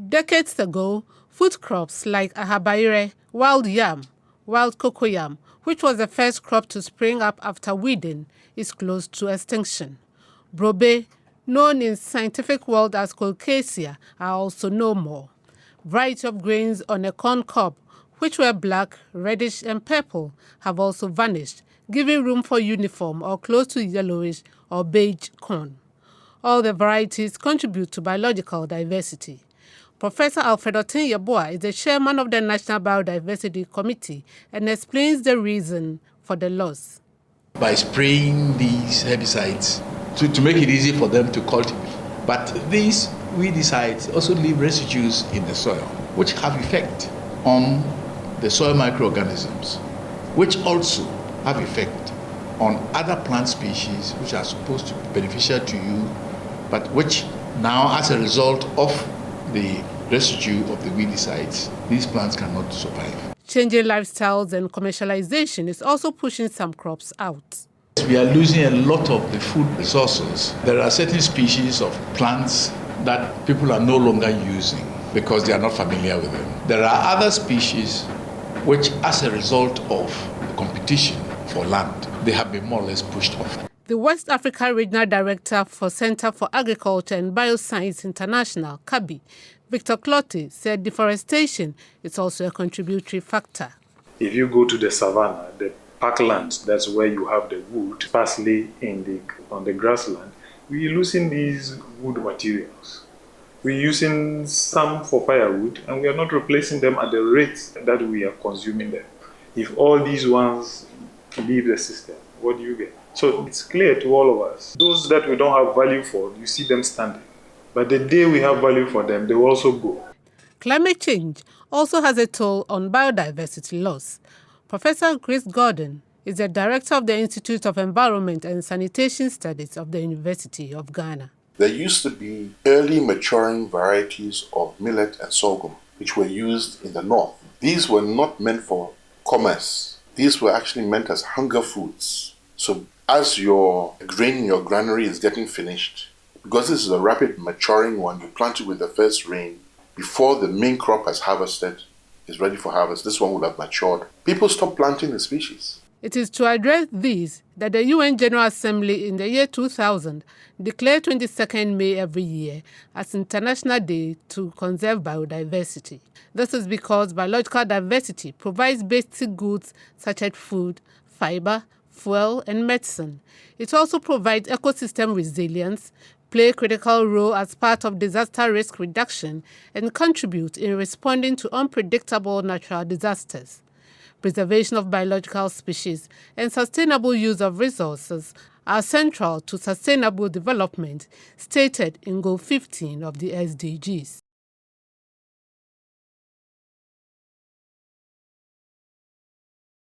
Decades ago, food crops like ahabaire, wild yam, wild cocoyam, which was the first crop to spring up after weeding, is close to extinction. Brobe, known in scientific world as colocasia, are also no more. Variety of grains on a corn cob, which were black, reddish and purple, have also vanished, giving room for uniform or close to yellowish or beige corn. All the varieties contribute to biological diversity. Professor Alfredo Yeboah is the chairman of the National Biodiversity Committee and explains the reason for the loss. By spraying these herbicides to make it easy for them to cultivate. But these weedicides also leave residues in the soil, which have effect on the soil microorganisms, which also have effect on other plant species which are supposed to be beneficial to you, but which now, as a result of the residue of the weedicides, these plants cannot survive. Changing lifestyles and commercialization is also pushing some crops out. We are losing a lot of the food resources. There are certain species of plants that people are no longer using because they are not familiar with them. There are other species which, as a result of the competition for land, they have been more or less pushed off. The West Africa Regional Director for Center for Agriculture and Bioscience International, CABI, Victor Clotte, said deforestation is also a contributory factor. If you go to the savannah, the parklands, that's where you have the wood, sparsely on the grassland, we're losing these wood materials. We're using some for firewood, and we are not replacing them at the rate that we are consuming them. If all these ones leave the system, what do you get? So it's clear to all of us. Those that we don't have value for, you see them standing. But the day we have value for them, they will also go. Climate change also has a toll on biodiversity loss. Professor Chris Gordon is the director of the Institute of Environment and Sanitation Studies of the University of Ghana. There used to be early maturing varieties of millet and sorghum, which were used in the north. These were not meant for commerce. These were actually meant as hunger foods. So as your grain in your granary is getting finished, because this is a rapid maturing one, you plant it with the first rain. Before the main crop has harvested, is ready for harvest, this one will have matured. People stop planting the species. It is to address these that the UN General Assembly in the year 2000 declared 22nd May every year as International Day to Conserve Biodiversity. This is because biological diversity provides basic goods such as food, fiber, fuel, and medicine. It also provides ecosystem resilience, play a critical role as part of disaster risk reduction, and contribute in responding to unpredictable natural disasters. Preservation of biological species and sustainable use of resources are central to sustainable development, stated in Goal 15 of the SDGs.